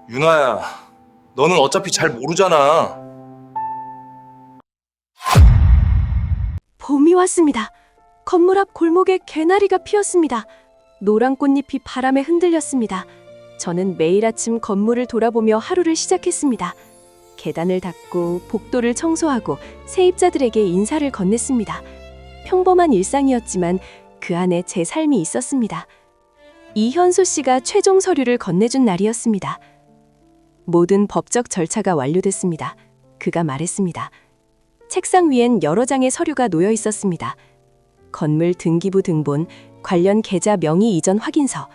윤아야, 너는 어차피 잘 모르잖아. 봄이 왔습니다. 건물 앞 골목에 개나리가 피었습니다. 노란 꽃잎이 바람에 흔들렸습니다. 저는 매일 아침 건물을 돌아보며 하루를 시작했습니다. 계단을 닦고 복도를 청소하고 세입자들에게 인사를 건넸습니다. 평범한 일상이었지만 그 안에 제 삶이 있었습니다. 이현수 씨가 최종 서류를 건네준 날이었습니다. 모든 법적 절차가 완료됐습니다. 그가 말했습니다. 책상 위엔 여러 장의 서류가 놓여 있었습니다. 건물 등기부 등본, 관련 계좌 명의 이전 확인서,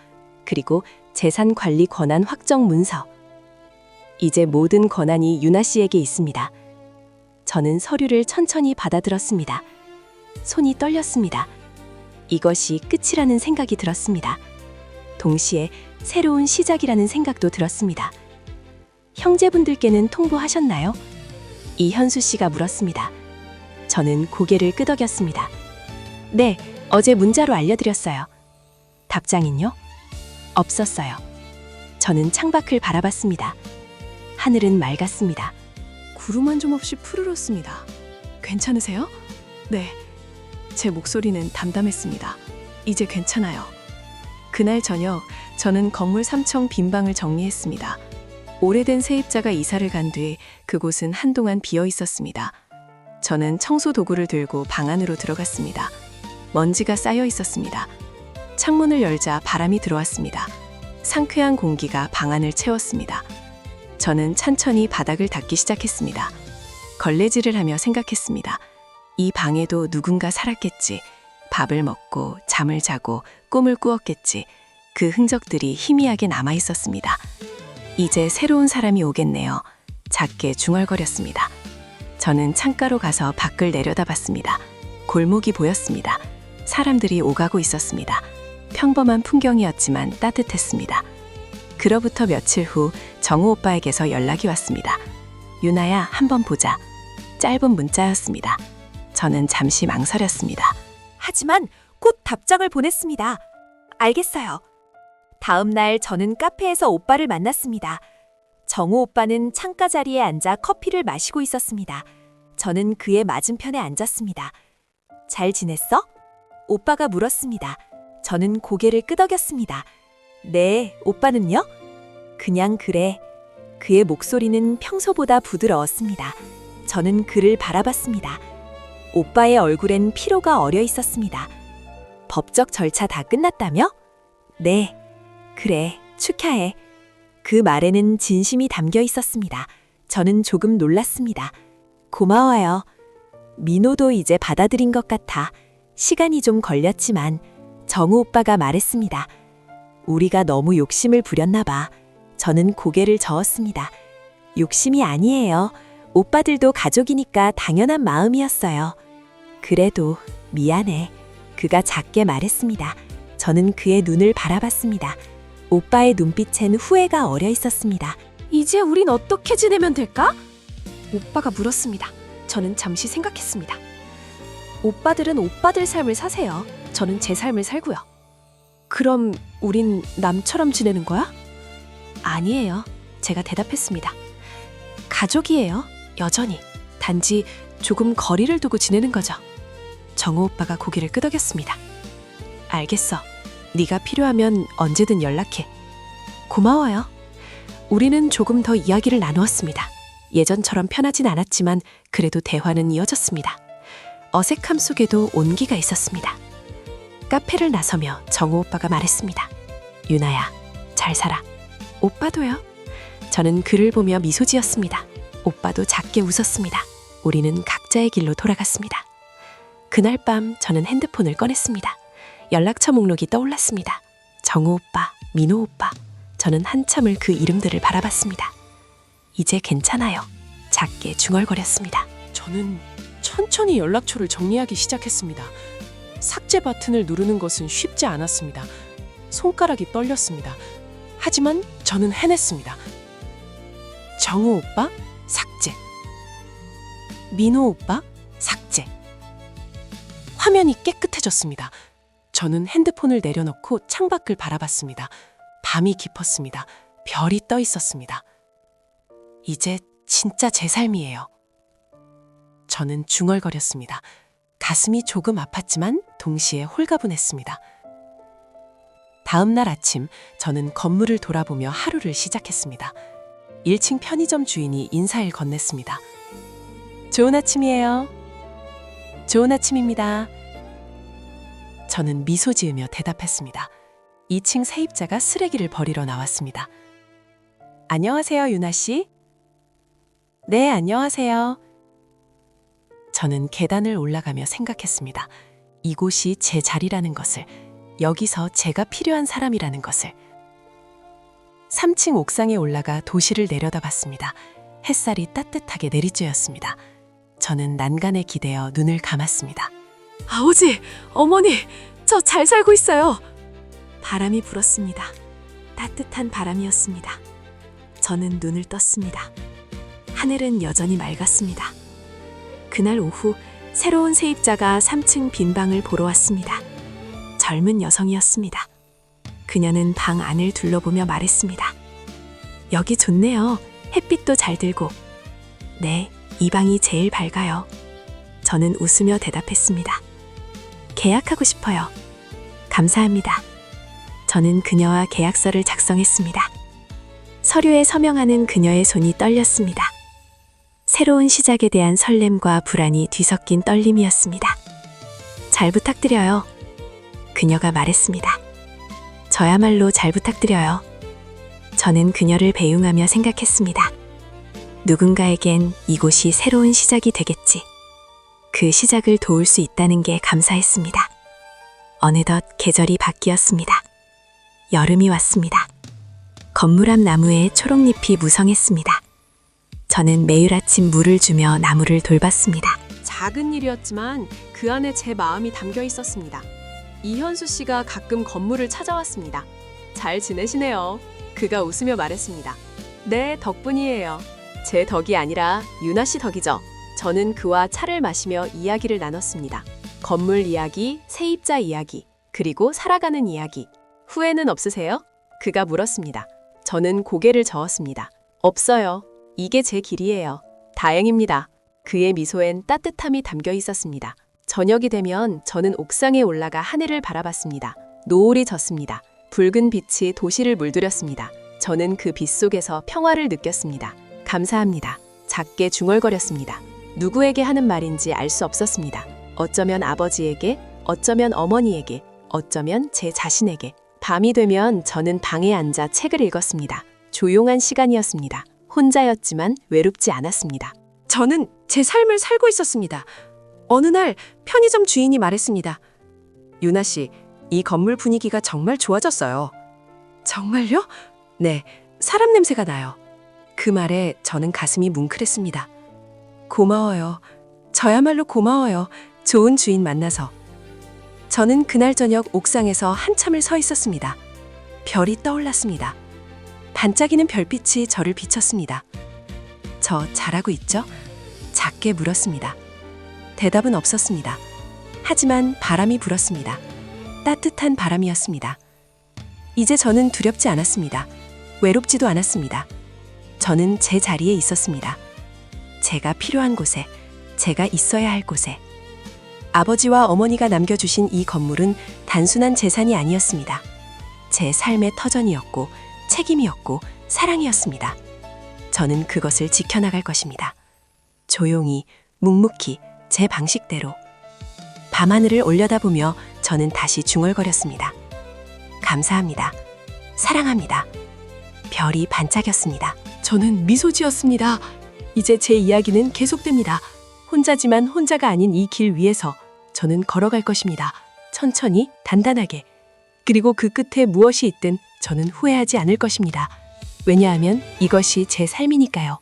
그리고 재산 관리 권한 확정 문서. 이제 모든 권한이 윤아 씨에게 있습니다. 저는 서류를 천천히 받아들었습니다. 손이 떨렸습니다. 이것이 끝이라는 생각이 들었습니다. 동시에 새로운 시작이라는 생각도 들었습니다. 형제분들께는 통보하셨나요? 이현수 씨가 물었습니다. 저는 고개를 끄덕였습니다. 네, 어제 문자로 알려드렸어요. 답장은요? 없었어요. 저는 창밖을 바라봤습니다. 하늘은 맑았습니다. 구름 한 점 없이 푸르렀습니다. 괜찮으세요? 네, 제 목소리는 담담했습니다. 이제 괜찮아요. 그날 저녁, 저는 건물 3층 빈 방을 정리했습니다. 오래된 세입자가 이사를 간 뒤 그곳은 한동안 비어 있었습니다. 저는 청소 도구를 들고 방 안으로 들어갔습니다. 먼지가 쌓여 있었습니다. 창문을 열자 바람이 들어왔습니다. 상쾌한 공기가 방 안을 채웠습니다. 저는 천천히 바닥을 닦기 시작했습니다. 걸레질을 하며 생각했습니다. 이 방에도 누군가 살았겠지. 밥을 먹고 잠을 자고 꿈을 꾸었겠지. 그 흔적들이 희미하게 남아 있었습니다. 이제 새로운 사람이 오겠네요. 작게 중얼거렸습니다. 저는 창가로 가서 밖을 내려다봤습니다. 골목이 보였습니다. 사람들이 오가고 있었습니다. 평범한 풍경이었지만 따뜻했습니다. 그로부터 며칠 후 정우 오빠에게서 연락이 왔습니다. 윤아야, 한번 보자. 짧은 문자였습니다. 저는 잠시 망설였습니다. 하지만 곧 답장을 보냈습니다. 알겠어요. 다음 날 저는 카페에서 오빠를 만났습니다. 정우 오빠는 창가 자리에 앉아 커피를 마시고 있었습니다. 저는 그의 맞은편에 앉았습니다. 잘 지냈어? 오빠가 물었습니다. 저는 고개를 끄덕였습니다. 네, 오빠는요? 그냥 그래. 그의 목소리는 평소보다 부드러웠습니다. 저는 그를 바라봤습니다. 오빠의 얼굴엔 피로가 어려 있었습니다. 법적 절차 다 끝났다며? 네. 그래, 축하해. 그 말에는 진심이 담겨 있었습니다. 저는 조금 놀랐습니다. 고마워요. 민호도 이제 받아들인 것 같아. 시간이 좀 걸렸지만 정우 오빠가 말했습니다. 우리가 너무 욕심을 부렸나 봐. 저는 고개를 저었습니다. 욕심이 아니에요. 오빠들도 가족이니까 당연한 마음이었어요. 그래도 미안해. 그가 작게 말했습니다. 저는 그의 눈을 바라봤습니다. 오빠의 눈빛엔 후회가 어려 있었습니다. 이제 우린 어떻게 지내면 될까? 오빠가 물었습니다. 저는 잠시 생각했습니다. 오빠들은 오빠들 삶을 사세요. 저는 제 삶을 살고요. 그럼 우린 남처럼 지내는 거야? 아니에요. 제가 대답했습니다. 가족이에요. 여전히. 단지 조금 거리를 두고 지내는 거죠. 정우 오빠가 고개를 끄덕였습니다. 알겠어. 네가 필요하면 언제든 연락해. 고마워요. 우리는 조금 더 이야기를 나누었습니다. 예전처럼 편하진 않았지만 그래도 대화는 이어졌습니다. 어색함 속에도 온기가 있었습니다. 카페를 나서며 정우 오빠가 말했습니다. 윤아야, 잘 살아. 오빠도요. 저는 그를 보며 미소 지었습니다. 오빠도 작게 웃었습니다. 우리는 각자의 길로 돌아갔습니다. 그날 밤 저는 핸드폰을 꺼냈습니다. 연락처 목록이 떠올랐습니다. 정우 오빠, 민호 오빠. 저는 한참을 그 이름들을 바라봤습니다. 이제 괜찮아요. 작게 중얼거렸습니다. 저는 천천히 연락처를 정리하기 시작했습니다. 삭제 버튼을 누르는 것은 쉽지 않았습니다. 손가락이 떨렸습니다. 하지만 저는 해냈습니다. 정우 오빠, 삭제. 민호 오빠, 삭제. 화면이 깨끗해졌습니다. 저는 핸드폰을 내려놓고 창밖을 바라봤습니다. 밤이 깊었습니다. 별이 떠 있었습니다. 이제 진짜 제 삶이에요. 저는 중얼거렸습니다. 가슴이 조금 아팠지만 동시에 홀가분했습니다. 다음 날 아침 저는 건물을 돌아보며 하루를 시작했습니다. 1층 편의점 주인이 인사를 건넸습니다. 좋은 아침이에요. 좋은 아침입니다. 저는 미소 지으며 대답했습니다. 2층 세입자가 쓰레기를 버리러 나왔습니다. 안녕하세요, 유나 씨. 네, 안녕하세요. 저는 계단을 올라가며 생각했습니다. 이곳이 제 자리라는 것을, 여기서 제가 필요한 사람이라는 것을. 3층 옥상에 올라가 도시를 내려다봤습니다. 햇살이 따뜻하게 내리쬐었습니다. 저는 난간에 기대어 눈을 감았습니다. 아버지, 어머니, 저 잘 살고 있어요. 바람이 불었습니다. 따뜻한 바람이었습니다. 저는 눈을 떴습니다. 하늘은 여전히 맑았습니다. 그날 오후 새로운 세입자가 3층 빈 방을 보러 왔습니다. 젊은 여성이었습니다. 그녀는 방 안을 둘러보며 말했습니다. 여기 좋네요. 햇빛도 잘 들고. 네, 이 방이 제일 밝아요. 저는 웃으며 대답했습니다. 계약하고 싶어요. 감사합니다. 저는 그녀와 계약서를 작성했습니다. 서류에 서명하는 그녀의 손이 떨렸습니다. 새로운 시작에 대한 설렘과 불안이 뒤섞인 떨림이었습니다. 잘 부탁드려요. 그녀가 말했습니다. 저야말로 잘 부탁드려요. 저는 그녀를 배웅하며 생각했습니다. 누군가에겐 이곳이 새로운 시작이 되겠지. 그 시작을 도울 수 있다는 게 감사했습니다. 어느덧 계절이 바뀌었습니다. 여름이 왔습니다. 건물 앞 나무에 초록잎이 무성했습니다. 저는 매일 아침 물을 주며 나무를 돌봤습니다. 작은 일이었지만 그 안에 제 마음이 담겨 있었습니다. 이현수 씨가 가끔 건물을 찾아왔습니다. 잘 지내시네요. 그가 웃으며 말했습니다. 네, 덕분이에요. 제 덕이 아니라 유나 씨 덕이죠. 저는 그와 차를 마시며 이야기를 나눴습니다. 건물 이야기, 세입자 이야기, 그리고 살아가는 이야기. 후회는 없으세요? 그가 물었습니다. 저는 고개를 저었습니다. 없어요. 이게 제 길이에요. 다행입니다. 그의 미소엔 따뜻함이 담겨 있었습니다. 저녁이 되면 저는 옥상에 올라가 하늘을 바라봤습니다. 노을이 졌습니다. 붉은 빛이 도시를 물들였습니다. 저는 그 빛 속에서 평화를 느꼈습니다. 감사합니다. 작게 중얼거렸습니다. 누구에게 하는 말인지 알 수 없었습니다. 어쩌면 아버지에게, 어쩌면 어머니에게, 어쩌면 제 자신에게. 밤이 되면 저는 방에 앉아 책을 읽었습니다. 조용한 시간이었습니다. 혼자였지만 외롭지 않았습니다. 저는 제 삶을 살고 있었습니다. 어느 날 편의점 주인이 말했습니다. 유나 씨, 이 건물 분위기가 정말 좋아졌어요. 정말요? 네, 사람 냄새가 나요. 그 말에 저는 가슴이 뭉클했습니다. 고마워요. 저야말로 고마워요. 좋은 주인 만나서. 저는 그날 저녁 옥상에서 한참을 서 있었습니다. 별이 떠올랐습니다. 반짝이는 별빛이 저를 비쳤습니다. 저 잘하고 있죠? 작게 물었습니다. 대답은 없었습니다. 하지만 바람이 불었습니다. 따뜻한 바람이었습니다. 이제 저는 두렵지 않았습니다. 외롭지도 않았습니다. 저는 제 자리에 있었습니다. 제가 필요한 곳에, 제가 있어야 할 곳에. 아버지와 어머니가 남겨주신 이 건물은 단순한 재산이 아니었습니다. 제 삶의 터전이었고, 책임이었고, 사랑이었습니다. 저는 그것을 지켜나갈 것입니다. 조용히, 묵묵히, 제 방식대로. 밤하늘을 올려다보며 저는 다시 중얼거렸습니다. 감사합니다. 사랑합니다. 별이 반짝였습니다. 저는 미소 지었습니다. 이제 제 이야기는 계속됩니다. 혼자지만 혼자가 아닌 이 길 위에서 저는 걸어갈 것입니다. 천천히, 단단하게. 그리고 그 끝에 무엇이 있든 저는 후회하지 않을 것입니다. 왜냐하면 이것이 제 삶이니까요.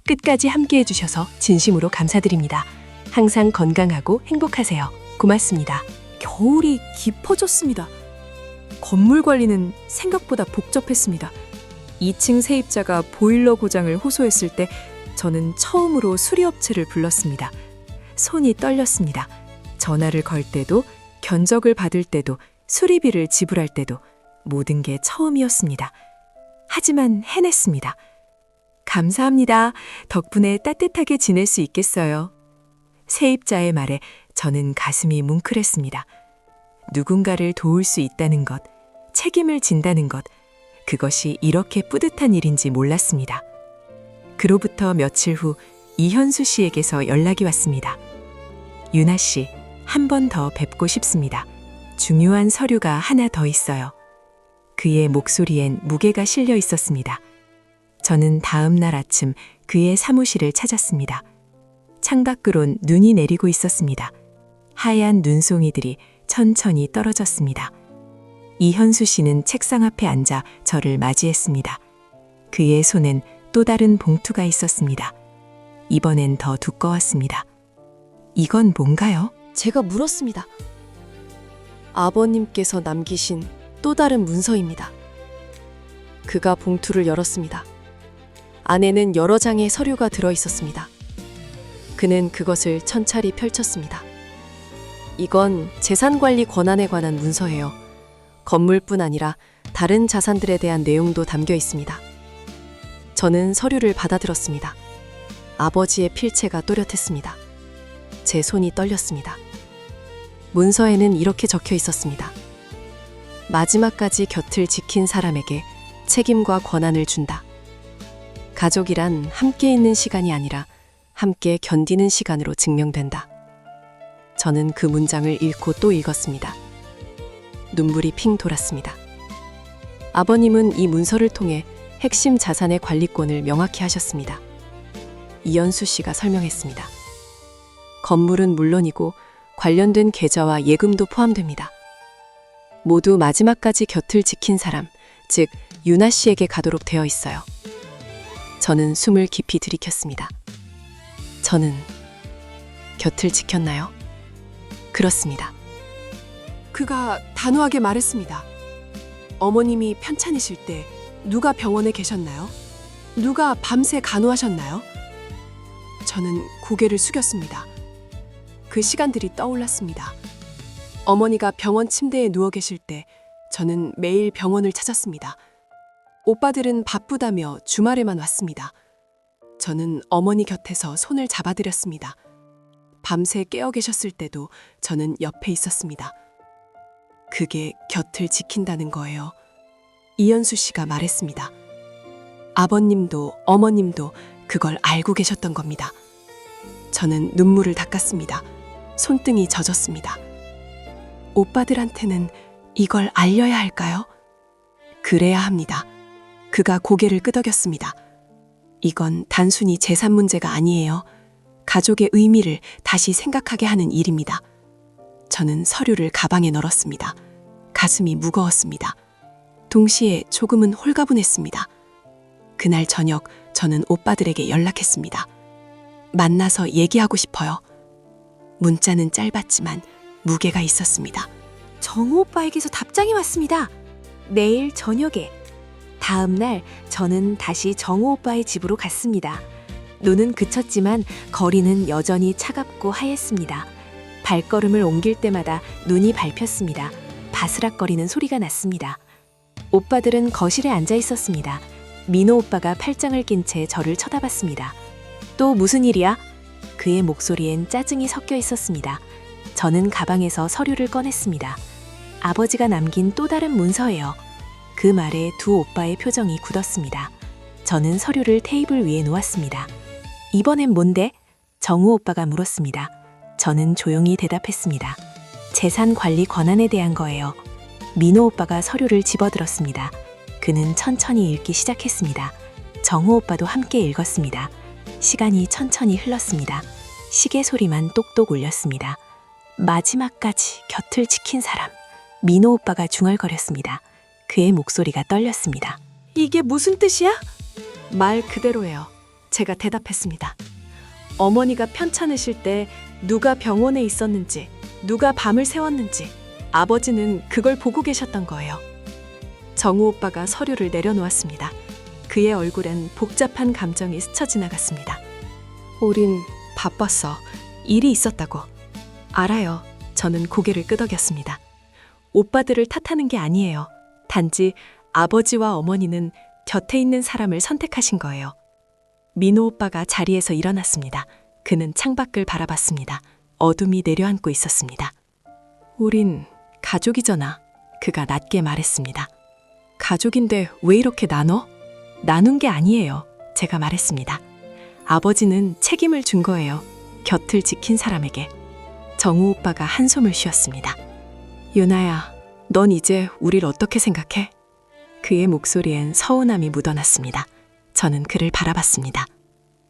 끝까지 함께해 주셔서 진심으로 감사드립니다. 항상 건강하고 행복하세요. 고맙습니다. 겨울이 깊어졌습니다. 건물 관리는 생각보다 복잡했습니다. 2층 세입자가 보일러 고장을 호소했을 때 저는 처음으로 수리업체를 불렀습니다. 손이 떨렸습니다. 전화를 걸 때도, 견적을 받을 때도, 수리비를 지불할 때도 모든 게 처음이었습니다. 하지만 해냈습니다. 감사합니다. 덕분에 따뜻하게 지낼 수 있겠어요. 세입자의 말에 저는 가슴이 뭉클했습니다. 누군가를 도울 수 있다는 것, 책임을 진다는 것, 그것이 이렇게 뿌듯한 일인지 몰랐습니다. 그로부터 며칠 후 이현수 씨에게서 연락이 왔습니다. 유나 씨, 한 번 더 뵙고 싶습니다. 중요한 서류가 하나 더 있어요. 그의 목소리엔 무게가 실려 있었습니다. 저는 다음 날 아침 그의 사무실을 찾았습니다. 창밖으론 눈이 내리고 있었습니다. 하얀 눈송이들이 천천히 떨어졌습니다. 이현수 씨는 책상 앞에 앉아 저를 맞이했습니다. 그의 손엔 또 다른 봉투가 있었습니다. 이번엔 더 두꺼웠습니다. 이건 뭔가요? 제가 물었습니다. 아버님께서 남기신 또 다른 문서입니다. 그가 봉투를 열었습니다. 안에는 여러 장의 서류가 들어 있었습니다. 그는 그것을 천천히 펼쳤습니다. 이건 재산관리 권한에 관한 문서예요. 건물뿐 아니라 다른 자산들에 대한 내용도 담겨 있습니다. 저는 서류를 받아들었습니다. 아버지의 필체가 또렷했습니다. 제 손이 떨렸습니다. 문서에는 이렇게 적혀 있었습니다. 마지막까지 곁을 지킨 사람에게 책임과 권한을 준다. 가족이란 함께 있는 시간이 아니라 함께 견디는 시간으로 증명된다. 저는 그 문장을 읽고 또 읽었습니다. 눈물이 핑 돌았습니다. 아버님은 이 문서를 통해 핵심 자산의 관리권을 명확히 하셨습니다. 이현수 씨가 설명했습니다. 건물은 물론이고 관련된 계좌와 예금도 포함됩니다. 모두 마지막까지 곁을 지킨 사람, 즉 유나 씨에게 가도록 되어 있어요. 저는 숨을 깊이 들이켰습니다. 저는 곁을 지켰나요? 그렇습니다. 그가 단호하게 말했습니다. 어머님이 편찮으실 때 누가 병원에 계셨나요? 누가 밤새 간호하셨나요? 저는 고개를 숙였습니다. 그 시간들이 떠올랐습니다. 어머니가 병원 침대에 누워 계실 때 저는 매일 병원을 찾았습니다. 오빠들은 바쁘다며 주말에만 왔습니다. 저는 어머니 곁에서 손을 잡아드렸습니다. 밤새 깨어 계셨을 때도 저는 옆에 있었습니다. 그게 곁을 지킨다는 거예요. 이현수 씨가 말했습니다. 아버님도 어머님도 그걸 알고 계셨던 겁니다. 저는 눈물을 닦았습니다. 손등이 젖었습니다. 오빠들한테는 이걸 알려야 할까요? 그래야 합니다. 그가 고개를 끄덕였습니다. 이건 단순히 재산 문제가 아니에요. 가족의 의미를 다시 생각하게 하는 일입니다. 저는 서류를 가방에 넣었습니다. 가슴이 무거웠습니다. 동시에 조금은 홀가분했습니다. 그날 저녁 저는 오빠들에게 연락했습니다. 만나서 얘기하고 싶어요. 문자는 짧았지만 무게가 있었습니다. 정우 오빠에게서 답장이 왔습니다. 내일 저녁에. 다음 날 저는 다시 정우 오빠의 집으로 갔습니다. 눈은 그쳤지만 거리는 여전히 차갑고 하였습니다. 발걸음을 옮길 때마다 눈이 밟혔습니다. 바스락거리는 소리가 났습니다. 오빠들은 거실에 앉아 있었습니다. 민호 오빠가 팔짱을 낀 채 저를 쳐다봤습니다. 또 무슨 일이야? 그의 목소리엔 짜증이 섞여 있었습니다. 저는 가방에서 서류를 꺼냈습니다. 아버지가 남긴 또 다른 문서예요. 그 말에 두 오빠의 표정이 굳었습니다. 저는 서류를 테이블 위에 놓았습니다. 이번엔 뭔데? 정우 오빠가 물었습니다. 저는 조용히 대답했습니다. 재산 관리 권한에 대한 거예요. 민호 오빠가 서류를 집어들었습니다. 그는 천천히 읽기 시작했습니다. 정우 오빠도 함께 읽었습니다. 시간이 천천히 흘렀습니다. 시계 소리만 똑똑 울렸습니다. 마지막까지 곁을 지킨 사람. 민호 오빠가 중얼거렸습니다. 그의 목소리가 떨렸습니다. 이게 무슨 뜻이야? 말 그대로예요. 제가 대답했습니다. 어머니가 편찮으실 때 누가 병원에 있었는지, 누가 밤을 새웠는지 아버지는 그걸 보고 계셨던 거예요. 정우 오빠가 서류를 내려놓았습니다. 그의 얼굴엔 복잡한 감정이 스쳐 지나갔습니다. 우린 바빴어. 일이 있었다고. 알아요. 저는 고개를 끄덕였습니다. 오빠들을 탓하는 게 아니에요. 단지 아버지와 어머니는 곁에 있는 사람을 선택하신 거예요. 민호 오빠가 자리에서 일어났습니다. 그는 창밖을 바라봤습니다. 어둠이 내려앉고 있었습니다. 우린 가족이잖아. 그가 낮게 말했습니다. 가족인데 왜 이렇게 나눠? 나눈 게 아니에요. 제가 말했습니다. 아버지는 책임을 준 거예요. 곁을 지킨 사람에게. 정우 오빠가 한숨을 쉬었습니다. 유나야, 넌 이제 우릴 어떻게 생각해? 그의 목소리엔 서운함이 묻어났습니다. 저는 그를 바라봤습니다.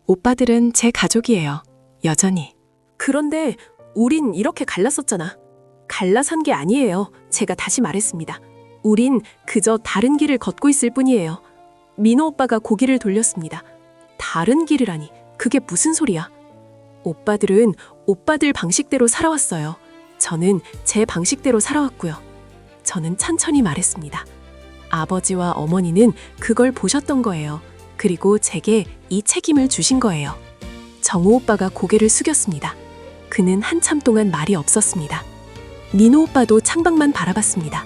오빠들은 제 가족이에요. 여전히. 그런데 우린 이렇게 갈랐었잖아. 갈라선 게 아니에요. 제가 다시 말했습니다. 우린 그저 다른 길을 걷고 있을 뿐이에요. 민호 오빠가 고개를 돌렸습니다. 다른 길이라니, 그게 무슨 소리야? 오빠들은 오빠들 방식대로 살아왔어요. 저는 제 방식대로 살아왔고요. 저는 천천히 말했습니다. 아버지와 어머니는 그걸 보셨던 거예요. 그리고 제게 이 책임을 주신 거예요. 정우 오빠가 고개를 숙였습니다. 그는 한참 동안 말이 없었습니다. 민호 오빠도 창밖만 바라봤습니다.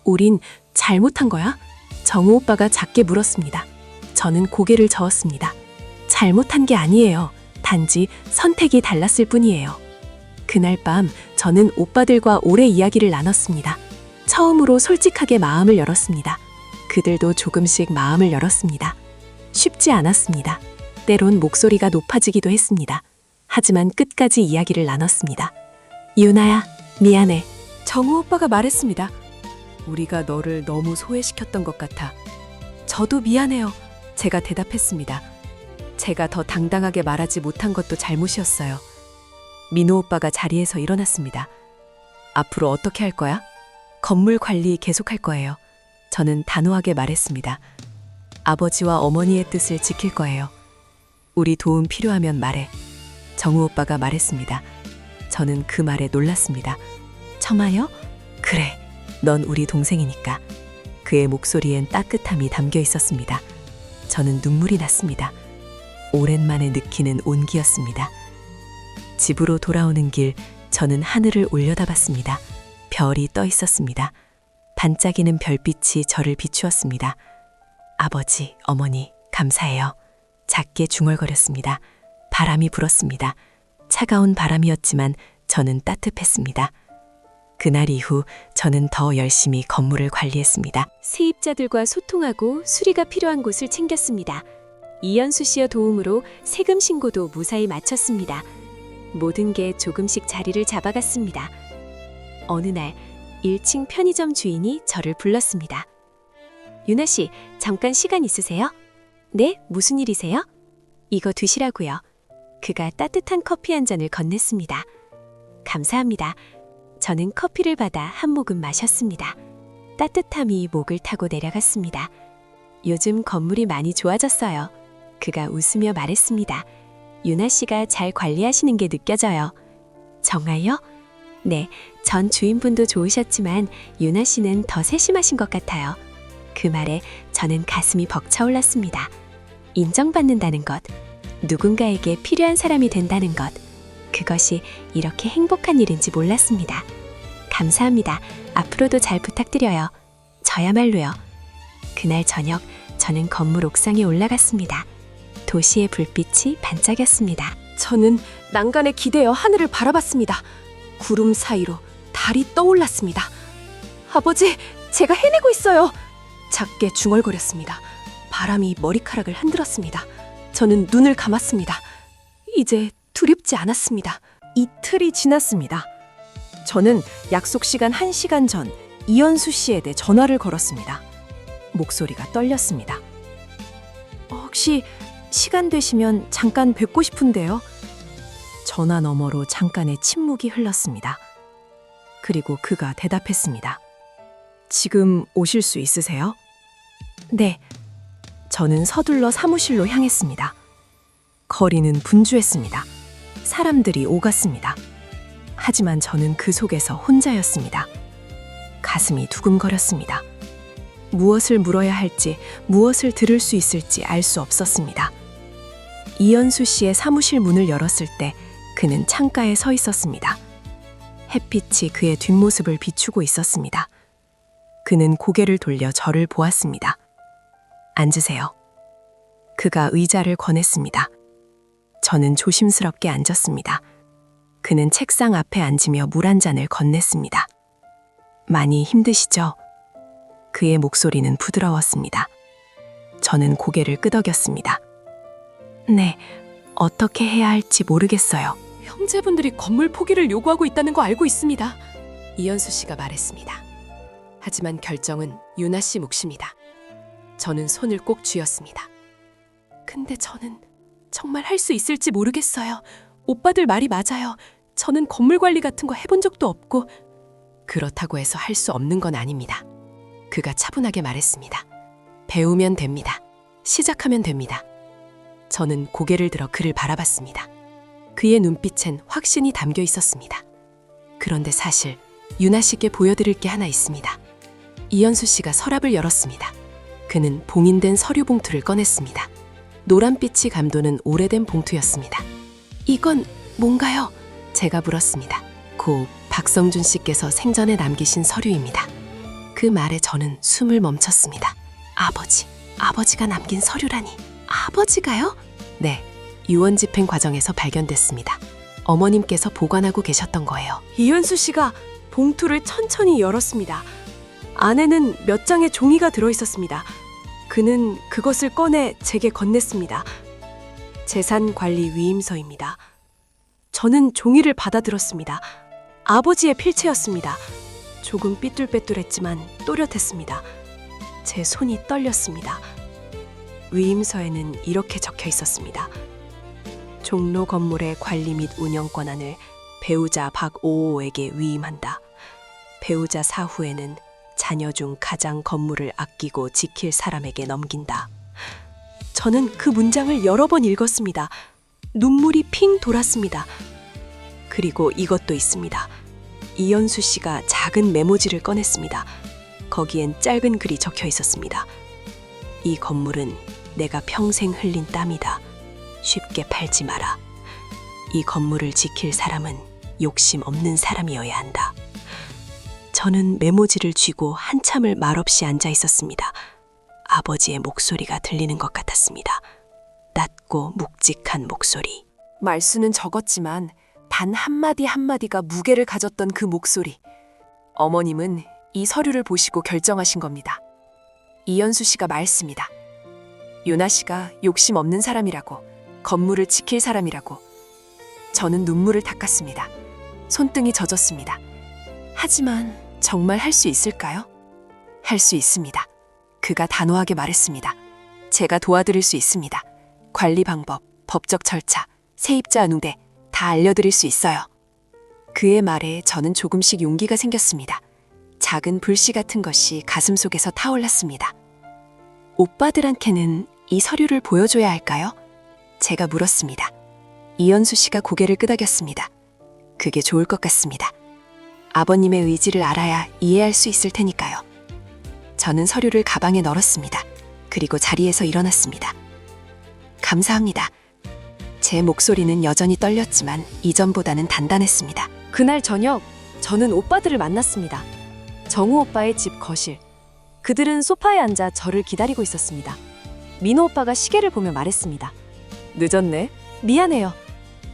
우린 잘못한 거야? 정우 오빠가 작게 물었습니다. 저는 고개를 저었습니다. 잘못한 게 아니에요. 단지 선택이 달랐을 뿐이에요. 그날 밤 저는 오빠들과 오래 이야기를 나눴습니다. 처음으로 솔직하게 마음을 열었습니다. 그들도 조금씩 마음을 열었습니다. 쉽지 않았습니다. 때론 목소리가 높아지기도 했습니다. 하지만 끝까지 이야기를 나눴습니다. 유나야, 미안해. 정우 오빠가 말했습니다. 우리가 너를 너무 소외시켰던 것 같아. 저도 미안해요. 제가 대답했습니다. 제가 더 당당하게 말하지 못한 것도 잘못이었어요. 민호 오빠가 자리에서 일어났습니다. 앞으로 어떻게 할 거야? 건물 관리 계속할 거예요. 저는 단호하게 말했습니다. 아버지와 어머니의 뜻을 지킬 거예요. 우리 도움 필요하면 말해. 정우 오빠가 말했습니다. 저는 그 말에 놀랐습니다. 처마요? 그래, 넌 우리 동생이니까. 그의 목소리엔 따뜻함이 담겨 있었습니다. 저는 눈물이 났습니다. 오랜만에 느끼는 온기였습니다. 집으로 돌아오는 길, 저는 하늘을 올려다봤습니다. 별이 떠 있었습니다. 반짝이는 별빛이 저를 비추었습니다. 아버지, 어머니, 감사해요. 작게 중얼거렸습니다. 바람이 불었습니다. 차가운 바람이었지만 저는 따뜻했습니다. 그날 이후 저는 더 열심히 건물을 관리했습니다. 세입자들과 소통하고 수리가 필요한 곳을 챙겼습니다. 이연수 씨의 도움으로 세금 신고도 무사히 마쳤습니다. 모든 게 조금씩 자리를 잡아갔습니다. 어느 날 1층 편의점 주인이 저를 불렀습니다. 유나 씨, 잠깐 시간 있으세요? 네, 무슨 일이세요? 이거 드시라고요. 그가 따뜻한 커피 한 잔을 건넸습니다. 감사합니다. 저는 커피를 받아 한 모금 마셨습니다. 따뜻함이 목을 타고 내려갔습니다. 요즘 건물이 많이 좋아졌어요. 그가 웃으며 말했습니다. 유나 씨가 잘 관리하시는 게 느껴져요. 정말요? 네, 전 주인분도 좋으셨지만 유나 씨는 더 세심하신 것 같아요. 그 말에 저는 가슴이 벅차올랐습니다. 인정받는다는 것, 누군가에게 필요한 사람이 된다는 것, 그것이 이렇게 행복한 일인지 몰랐습니다. 감사합니다. 앞으로도 잘 부탁드려요. 저야말로요. 그날 저녁 저는 건물 옥상에 올라갔습니다. 도시의 불빛이 반짝였습니다. 저는 난간에 기대어 하늘을 바라봤습니다. 구름 사이로 달이 떠올랐습니다. 아버지, 제가 해내고 있어요. 작게 중얼거렸습니다. 바람이 머리카락을 흔들었습니다. 저는 눈을 감았습니다. 이제 두렵지 않았습니다. 이틀이 지났습니다. 저는 약속 시간 1시간 전 이연수 씨에게 전화를 걸었습니다. 목소리가 떨렸습니다. 혹시 시간 되시면 잠깐 뵙고 싶은데요. 전화 너머로 잠깐의 침묵이 흘렀습니다. 그리고 그가 대답했습니다. 지금 오실 수 있으세요? 네. 저는 서둘러 사무실로 향했습니다. 거리는 분주했습니다. 사람들이 오갔습니다. 하지만 저는 그 속에서 혼자였습니다. 가슴이 두근거렸습니다. 무엇을 물어야 할지, 무엇을 들을 수 있을지 알 수 없었습니다. 이연수 씨의 사무실 문을 열었을 때 그는 창가에 서 있었습니다. 햇빛이 그의 뒷모습을 비추고 있었습니다. 그는 고개를 돌려 저를 보았습니다. 앉으세요. 그가 의자를 권했습니다. 저는 조심스럽게 앉았습니다. 그는 책상 앞에 앉으며 물 한 잔을 건넸습니다. 많이 힘드시죠? 그의 목소리는 부드러웠습니다. 저는 고개를 끄덕였습니다. 네, 어떻게 해야 할지 모르겠어요. 형제분들이 건물 포기를 요구하고 있다는 거 알고 있습니다. 이현수 씨가 말했습니다. 하지만 결정은 유나 씨 몫입니다. 저는 손을 꼭 쥐었습니다. 근데 저는 정말 할 수 있을지 모르겠어요. 오빠들 말이 맞아요. 저는 건물 관리 같은 거 해본 적도 없고. 그렇다고 해서 할 수 없는 건 아닙니다. 그가 차분하게 말했습니다. 배우면 됩니다. 시작하면 됩니다. 저는 고개를 들어 그를 바라봤습니다. 그의 눈빛엔 확신이 담겨 있었습니다. 그런데 사실 유나 씨께 보여드릴 게 하나 있습니다. 이현수 씨가 서랍을 열었습니다. 그는 봉인된 서류 봉투를 꺼냈습니다. 노란빛이 감도는 오래된 봉투였습니다. 이건 뭔가요? 제가 물었습니다. 고 박성준 씨께서 생전에 남기신 서류입니다. 그 말에 저는 숨을 멈췄습니다. 아버지가 남긴 서류라니. 아버지가요? 네, 유언 집행 과정에서 발견됐습니다. 어머님께서 보관하고 계셨던 거예요. 이현수 씨가 봉투를 천천히 열었습니다. 안에는 몇 장의 종이가 들어있었습니다. 그는 그것을 꺼내 제게 건넸습니다. 재산관리 위임서입니다. 저는 종이를 받아들었습니다. 아버지의 필체였습니다. 조금 삐뚤빼뚤했지만 또렷했습니다. 제 손이 떨렸습니다. 위임서에는 이렇게 적혀 있었습니다. 종로 건물의 관리 및 운영 권한을 배우자 박오호에게 위임한다. 배우자 사후에는 자녀 중 가장 건물을 아끼고 지킬 사람에게 넘긴다. 저는 그 문장을 여러 번 읽었습니다. 눈물이 핑 돌았습니다. 그리고 이것도 있습니다. 이현수 씨가 작은 메모지를 꺼냈습니다. 거기엔 짧은 글이 적혀 있었습니다. 이 건물은 내가 평생 흘린 땀이다. 쉽게 팔지 마라. 이 건물을 지킬 사람은 욕심 없는 사람이어야 한다. 저는 메모지를 쥐고 한참을 말없이 앉아 있었습니다. 아버지의 목소리가 들리는 것 같았습니다. 낮고 묵직한 목소리. 말수는 적었지만 단 한마디 한마디가 무게를 가졌던 그 목소리. 어머님은 이 서류를 보시고 결정하신 겁니다. 이현수 씨가 말했습니다. 유나 씨가 욕심 없는 사람이라고, 건물을 지킬 사람이라고. 저는 눈물을 닦았습니다. 손등이 젖었습니다. 하지만 정말 할 수 있을까요? 할 수 있습니다. 그가 단호하게 말했습니다. 제가 도와드릴 수 있습니다. 관리 방법, 법적 절차, 세입자 응대 다 알려드릴 수 있어요. 그의 말에 저는 조금씩 용기가 생겼습니다. 작은 불씨 같은 것이 가슴속에서 타올랐습니다. 오빠들한테는 이 서류를 보여줘야 할까요? 제가 물었습니다. 이현수 씨가 고개를 끄덕였습니다. 그게 좋을 것 같습니다. 아버님의 의지를 알아야 이해할 수 있을 테니까요. 저는 서류를 가방에 넣었습니다. 그리고 자리에서 일어났습니다. 감사합니다. 제 목소리는 여전히 떨렸지만 이전보다는 단단했습니다. 그날 저녁 저는 오빠들을 만났습니다. 정우 오빠의 집 거실. 그들은 소파에 앉아 저를 기다리고 있었습니다. 민호 오빠가 시계를 보며 말했습니다. 늦었네. 미안해요.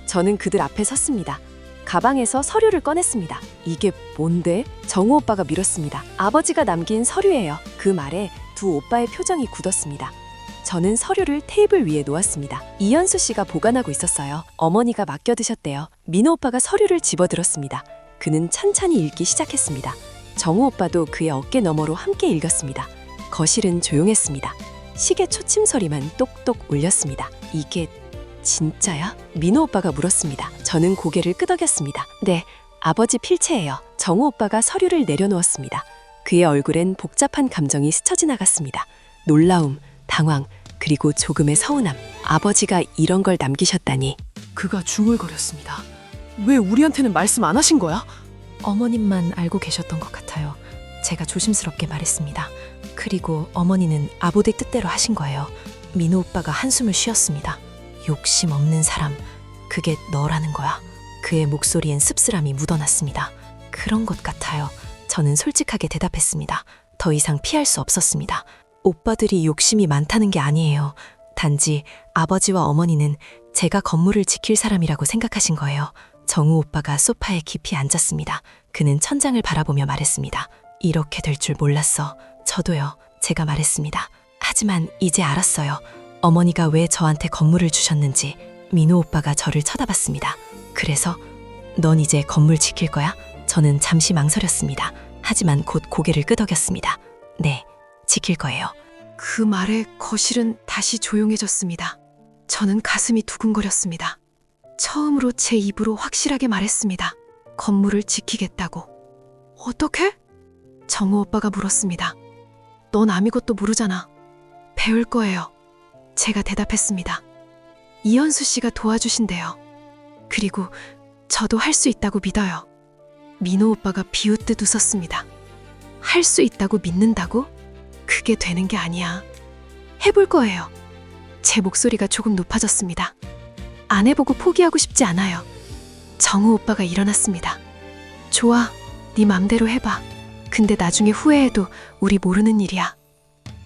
저는 그들 앞에 섰습니다. 가방에서 서류를 꺼냈습니다. 이게 뭔데? 정우 오빠가 밀었습니다. 아버지가 남긴 서류예요. 그 말에 두 오빠의 표정이 굳었습니다. 저는 서류를 테이블 위에 놓았습니다. 이현수 씨가 보관하고 있었어요. 어머니가 맡겨두셨대요. 민호 오빠가 서류를 집어들었습니다. 그는 찬찬히 읽기 시작했습니다. 정우 오빠도 그의 어깨 너머로 함께 읽었습니다. 거실은 조용했습니다. 시계 초침 소리만 똑똑 울렸습니다. 이게 진짜야? 민호 오빠가 물었습니다. 저는 고개를 끄덕였습니다. 네, 아버지 필체예요. 정우 오빠가 서류를 내려놓았습니다. 그의 얼굴엔 복잡한 감정이 스쳐 지나갔습니다. 놀라움, 당황, 그리고 조금의 서운함. 아버지가 이런 걸 남기셨다니. 그가 중얼거렸습니다. 왜 우리한테는 말씀 안 하신 거야? 어머님만 알고 계셨던 것 같아요. 제가 조심스럽게 말했습니다. 그리고 어머니는 아보대 뜻대로 하신 거예요. 민호 오빠가 한숨을 쉬었습니다. 욕심 없는 사람, 그게 너라는 거야. 그의 목소리엔 씁쓸함이 묻어났습니다. 그런 것 같아요. 저는 솔직하게 대답했습니다. 더 이상 피할 수 없었습니다. 오빠들이 욕심이 많다는 게 아니에요. 단지 아버지와 어머니는 제가 건물을 지킬 사람이라고 생각하신 거예요. 정우 오빠가 소파에 깊이 앉았습니다. 그는 천장을 바라보며 말했습니다. 이렇게 될 줄 몰랐어. 저도요. 제가 말했습니다. 하지만 이제 알았어요. 어머니가 왜 저한테 건물을 주셨는지. 민호 오빠가 저를 쳐다봤습니다. 그래서 넌 이제 건물 지킬 거야? 저는 잠시 망설였습니다. 하지만 곧 고개를 끄덕였습니다. 네, 지킬 거예요. 그 말에 거실은 다시 조용해졌습니다. 저는 가슴이 두근거렸습니다. 처음으로 제 입으로 확실하게 말했습니다. 건물을 지키겠다고. 어떻게? 정우 오빠가 물었습니다. 넌 아무것도 모르잖아. 배울 거예요. 제가 대답했습니다. 이현수 씨가 도와주신대요. 그리고 저도 할 수 있다고 믿어요. 민호 오빠가 비웃듯 웃었습니다. 할 수 있다고 믿는다고? 그게 되는 게 아니야. 해볼 거예요. 제 목소리가 조금 높아졌습니다. 안 해보고 포기하고 싶지 않아요. 정우 오빠가 일어났습니다. 좋아, 네 맘대로 해봐. 근데 나중에 후회해도 우리 모르는 일이야.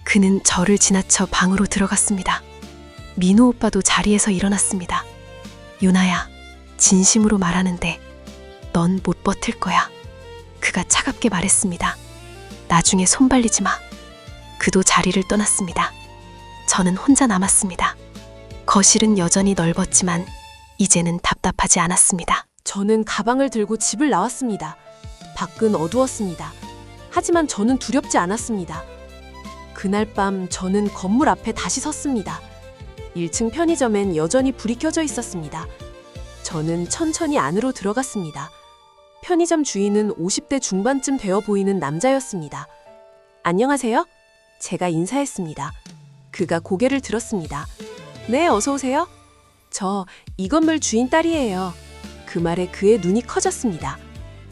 그는 저를 지나쳐 방으로 들어갔습니다. 민호 오빠도 자리에서 일어났습니다. 유나야, 진심으로 말하는데 넌 못 버틸 거야. 그가 차갑게 말했습니다. 나중에 손 발리지 마. 그도 자리를 떠났습니다. 저는 혼자 남았습니다. 거실은 여전히 넓었지만 이제는 답답하지 않았습니다. 저는 가방을 들고 집을 나왔습니다. 밖은 어두웠습니다. 하지만 저는 두렵지 않았습니다. 그날 밤 저는 건물 앞에 다시 섰습니다. 1층 편의점엔 여전히 불이 켜져 있었습니다. 저는 천천히 안으로 들어갔습니다. 편의점 주인은 50대 중반쯤 되어 보이는 남자였습니다. 안녕하세요? 제가 인사했습니다. 그가 고개를 들었습니다. 네, 어서 오세요. 저 이 건물 주인 딸이에요. 그 말에 그의 눈이 커졌습니다.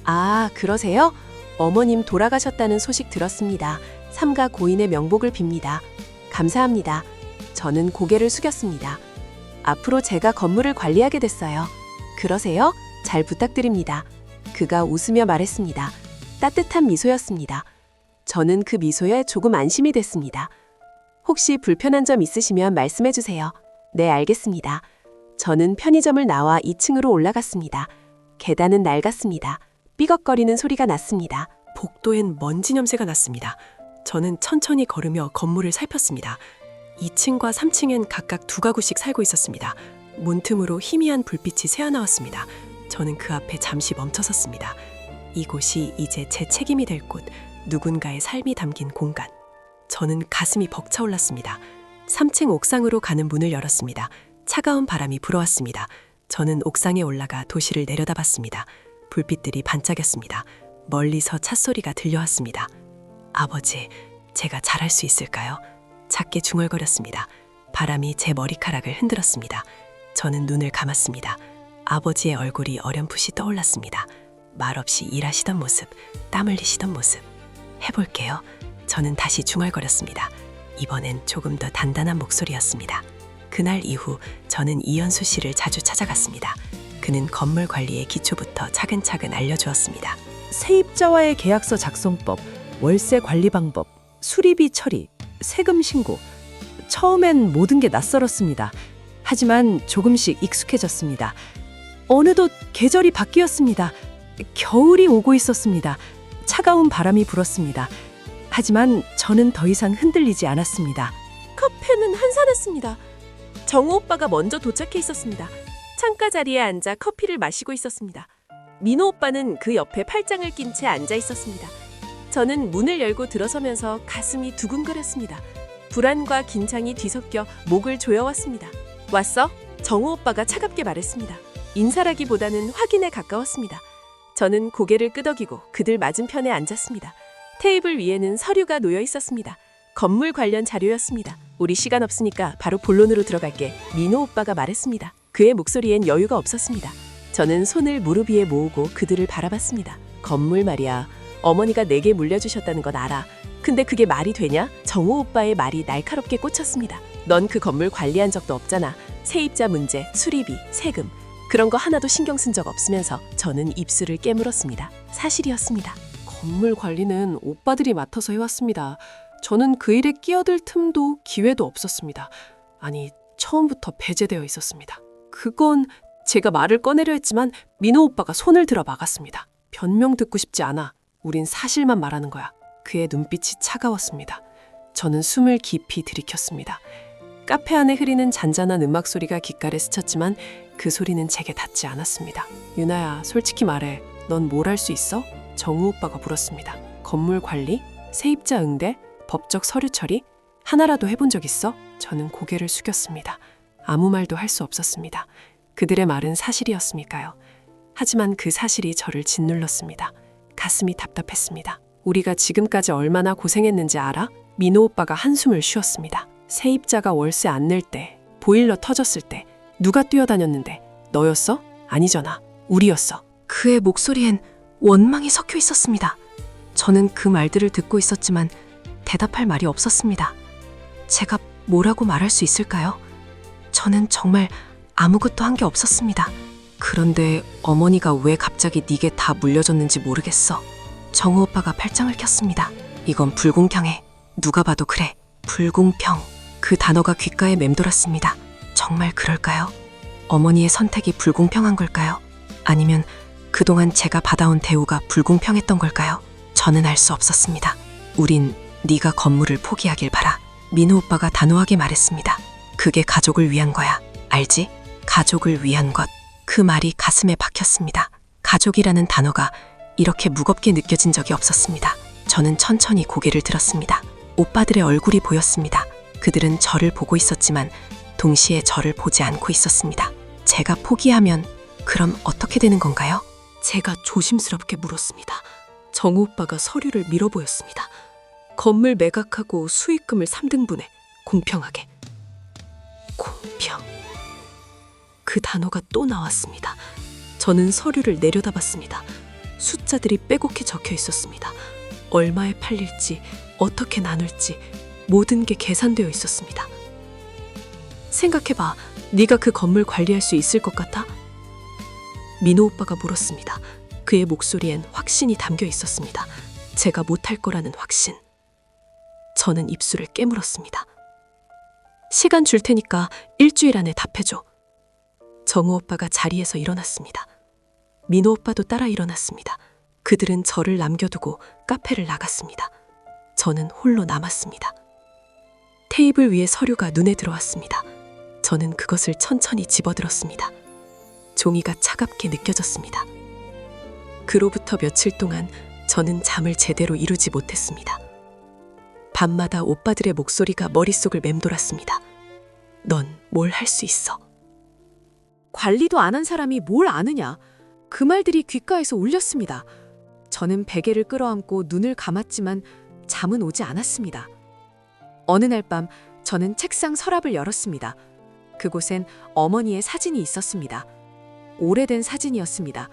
아, 그러세요? 어머님 돌아가셨다는 소식 들었습니다. 삼가 고인의 명복을 빕니다. 감사합니다. 저는 고개를 숙였습니다. 앞으로 제가 건물을 관리하게 됐어요. 그러세요? 잘 부탁드립니다. 그가 웃으며 말했습니다. 따뜻한 미소였습니다. 저는 그 미소에 조금 안심이 됐습니다. 혹시 불편한 점 있으시면 말씀해 주세요. 네, 알겠습니다. 저는 편의점을 나와 2층으로 올라갔습니다. 계단은 낡았습니다. 삐걱거리는 소리가 났습니다. 복도엔 먼지 냄새가 났습니다. 저는 천천히 걸으며 건물을 살폈습니다. 2층과 3층엔 각각 2가구씩 살고 있었습니다. 문틈으로 희미한 불빛이 새어나왔습니다. 저는 그 앞에 잠시 멈춰섰습니다. 이곳이 이제 제 책임이 될 곳, 누군가의 삶이 담긴 공간. 저는 가슴이 벅차올랐습니다. 3층 옥상으로 가는 문을 열었습니다. 차가운 바람이 불어왔습니다. 저는 옥상에 올라가 도시를 내려다봤습니다. 불빛들이 반짝였습니다. 멀리서 찻소리가 들려왔습니다. 아버지, 제가 잘할 수 있을까요? 작게 중얼거렸습니다. 바람이 제 머리카락을 흔들었습니다. 저는 눈을 감았습니다. 아버지의 얼굴이 어렴풋이 떠올랐습니다. 말없이 일하시던 모습, 땀 흘리시던 모습. 해볼게요. 저는 다시 중얼거렸습니다. 이번엔 조금 더 단단한 목소리였습니다. 그날 이후 저는 이현수 씨를 자주 찾아갔습니다. 그는 건물 관리의 기초부터 차근차근 알려주었습니다. 세입자와의 계약서 작성법, 월세 관리 방법, 수리비 처리, 세금 신고. 처음엔 모든 게 낯설었습니다. 하지만 조금씩 익숙해졌습니다. 어느덧 계절이 바뀌었습니다. 겨울이 오고 있었습니다. 차가운 바람이 불었습니다. 하지만 저는 더 이상 흔들리지 않았습니다. 카페는 한산했습니다. 정우 오빠가 먼저 도착해 있었습니다. 창가 자리에 앉아 커피를 마시고 있었습니다. 민호 오빠는 그 옆에 팔짱을 낀 채 앉아 있었습니다. 저는 문을 열고 들어서면서 가슴이 두근거렸습니다. 불안과 긴장이 뒤섞여 목을 조여왔습니다. 왔어? 정우 오빠가 차갑게 말했습니다. 인사라기보다는 확인에 가까웠습니다. 저는 고개를 끄덕이고 그들 맞은편에 앉았습니다. 테이블 위에는 서류가 놓여 있었습니다. 건물 관련 자료였습니다. 우리 시간 없으니까 바로 본론으로 들어갈게. 민호 오빠가 말했습니다. 그의 목소리엔 여유가 없었습니다. 저는 손을 무릎 위에 모으고 그들을 바라봤습니다. 건물 말이야. 어머니가 내게 물려주셨다는 건 알아. 근데 그게 말이 되냐? 정우 오빠의 말이 날카롭게 꽂혔습니다. 넌 그 건물 관리한 적도 없잖아. 세입자 문제, 수리비, 세금. 그런 거 하나도 신경 쓴 적 없으면서 저는 입술을 깨물었습니다. 사실이었습니다. 건물 관리는 오빠들이 맡아서 해왔습니다. 저는 그 일에 끼어들 틈도 기회도 없었습니다. 아니, 처음부터 배제되어 있었습니다. 그건 제가 말을 꺼내려 했지만 민호 오빠가 손을 들어 막았습니다. 변명 듣고 싶지 않아. 우린 사실만 말하는 거야. 그의 눈빛이 차가웠습니다. 저는 숨을 깊이 들이켰습니다. 카페 안에 흐리는 잔잔한 음악 소리가 귓가에 스쳤지만 그 소리는 제게 닿지 않았습니다. 유나야, 솔직히 말해. 넌 뭘 할 수 있어? 정우 오빠가 물었습니다. 건물 관리? 세입자 응대? 법적 서류 처리? 하나라도 해본 적 있어? 저는 고개를 숙였습니다. 아무 말도 할 수 없었습니다. 그들의 말은 사실이었으니까요. 하지만 그 사실이 저를 짓눌렀습니다. 가슴이 답답했습니다. 우리가 지금까지 얼마나 고생했는지 알아? 민호 오빠가 한숨을 쉬었습니다. 세입자가 월세 안 낼 때, 보일러 터졌을 때 누가 뛰어다녔는데 너였어? 아니잖아. 우리였어. 그의 목소리엔 원망이 섞여 있었습니다. 저는 그 말들을 듣고 있었지만 대답할 말이 없었습니다. 제가 뭐라고 말할 수 있을까요? 저는 정말 아무것도 한 게 없었습니다. 그런데 어머니가 왜 갑자기 네게 다 물려줬는지 모르겠어. 정우 오빠가 팔짱을 켰습니다. 이건 불공평해. 누가 봐도 그래. 불공평. 그 단어가 귓가에 맴돌았습니다. 정말 그럴까요? 어머니의 선택이 불공평한 걸까요? 아니면 그동안 제가 받아온 대우가 불공평했던 걸까요? 저는 알 수 없었습니다. 우린 네가 건물을 포기하길 바라. 민호 오빠가 단호하게 말했습니다. 그게 가족을 위한 거야. 알지? 가족을 위한 것. 그 말이 가슴에 박혔습니다. 가족이라는 단어가 이렇게 무겁게 느껴진 적이 없었습니다. 저는 천천히 고개를 들었습니다. 오빠들의 얼굴이 보였습니다. 그들은 저를 보고 있었지만 동시에 저를 보지 않고 있었습니다. 제가 포기하면 그럼 어떻게 되는 건가요? 제가 조심스럽게 물었습니다. 정우 오빠가 서류를 밀어보였습니다. 건물 매각하고 수익금을 3등분해. 공평하게. 공평. 그 단어가 또 나왔습니다. 저는 서류를 내려다봤습니다. 숫자들이 빼곡히 적혀 있었습니다. 얼마에 팔릴지, 어떻게 나눌지 모든 게 계산되어 있었습니다. 생각해봐. 네가 그 건물 관리할 수 있을 것 같아? 민호 오빠가 물었습니다. 그의 목소리엔 확신이 담겨 있었습니다. 제가 못할 거라는 확신. 저는 입술을 깨물었습니다. 시간 줄 테니까 일주일 안에 답해줘. 정우 오빠가 자리에서 일어났습니다. 민호 오빠도 따라 일어났습니다. 그들은 저를 남겨두고 카페를 나갔습니다. 저는 홀로 남았습니다. 테이블 위에 서류가 눈에 들어왔습니다. 저는 그것을 천천히 집어들었습니다. 종이가 차갑게 느껴졌습니다. 그로부터 며칠 동안 저는 잠을 제대로 이루지 못했습니다. 밤마다 오빠들의 목소리가 머릿속을 맴돌았습니다. 넌 뭘 할 수 있어? 관리도 안 한 사람이 뭘 아느냐. 그 말들이 귓가에서 울렸습니다. 저는 베개를 끌어안고 눈을 감았지만 잠은 오지 않았습니다. 어느 날 밤 저는 책상 서랍을 열었습니다. 그곳엔 어머니의 사진이 있었습니다. 오래된 사진이었습니다.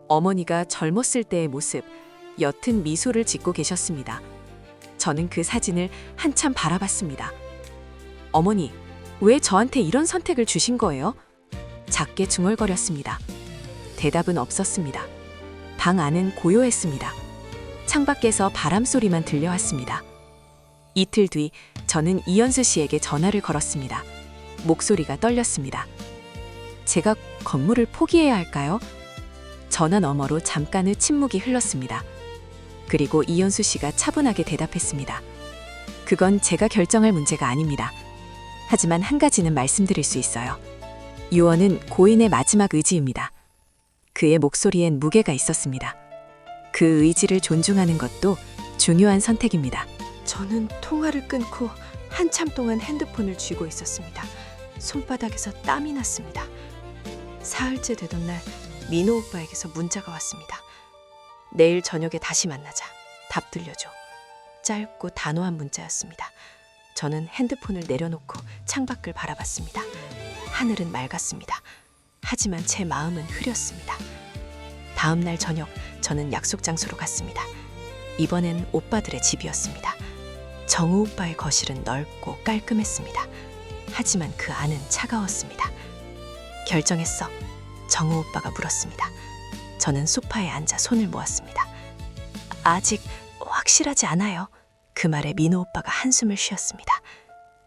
어머니가 젊었을 때의 모습, 옅은 미소를 짓고 계셨습니다. 저는 그 사진을 한참 바라봤습니다. 어머니, 왜 저한테 이런 선택을 주신 거예요? 작게 중얼거렸습니다. 대답은 없었습니다. 방 안은 고요했습니다. 창밖에서 바람 소리만 들려왔습니다. 이틀 뒤 저는 이현수 씨에게 전화를 걸었습니다. 목소리가 떨렸습니다. 제가 건물을 포기해야 할까요? 전화 너머로 잠깐의 침묵이 흘렀습니다. 그리고 이현수 씨가 차분하게 대답했습니다. 그건 제가 결정할 문제가 아닙니다. 하지만 한 가지는 말씀드릴 수 있어요. 유언은 고인의 마지막 의지입니다. 그의 목소리엔 무게가 있었습니다. 그 의지를 존중하는 것도 중요한 선택입니다. 저는 통화를 끊고 한참 동안 핸드폰을 쥐고 있었습니다. 손바닥에서 땀이 났습니다. 사흘째 되던 날 민호 오빠에게서 문자가 왔습니다. 내일 저녁에 다시 만나자. 답 들려줘. 짧고 단호한 문자였습니다. 저는 핸드폰을 내려놓고 창밖을 바라봤습니다. 하늘은 맑았습니다. 하지만 제 마음은 흐렸습니다. 다음 날 저녁 저는 약속 장소로 갔습니다. 이번엔 오빠들의 집이었습니다. 정우 오빠의 거실은 넓고 깔끔했습니다. 하지만 그 안은 차가웠습니다. 결정했어. 정우 오빠가 물었습니다. 저는 소파에 앉아 손을 모았습니다. 아직 확실하지 않아요. 그 말에 민호 오빠가 한숨을 쉬었습니다.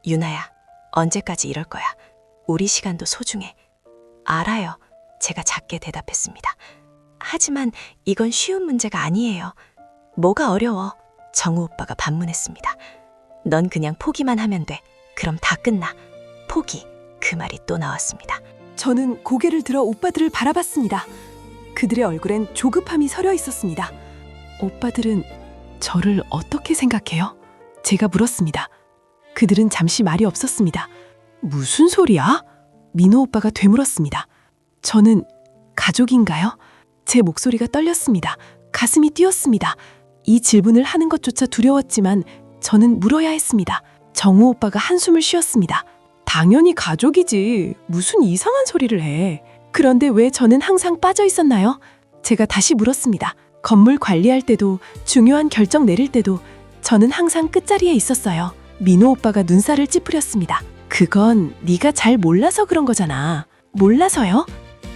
유나야, 언제까지 이럴 거야? 우리 시간도 소중해. 알아요. 제가 작게 대답했습니다. 하지만 이건 쉬운 문제가 아니에요. 뭐가 어려워? 정우 오빠가 반문했습니다. 넌 그냥 포기만 하면 돼. 그럼 다 끝나. 포기. 그 말이 또 나왔습니다. 저는 고개를 들어 오빠들을 바라봤습니다. 그들의 얼굴엔 조급함이 서려 있었습니다. 오빠들은 저를 어떻게 생각해요? 제가 물었습니다. 그들은 잠시 말이 없었습니다. 무슨 소리야? 민호 오빠가 되물었습니다. 저는 가족인가요? 제 목소리가 떨렸습니다. 가슴이 뛰었습니다. 이 질문을 하는 것조차 두려웠지만 저는 물어야 했습니다. 정우 오빠가 한숨을 쉬었습니다. 당연히 가족이지. 무슨 이상한 소리를 해. 그런데 왜 저는 항상 빠져 있었나요? 제가 다시 물었습니다. 건물 관리할 때도 중요한 결정 내릴 때도 저는 항상 끝자리에 있었어요. 민호 오빠가 눈살을 찌푸렸습니다. 그건 네가 잘 몰라서 그런 거잖아. 몰라서요?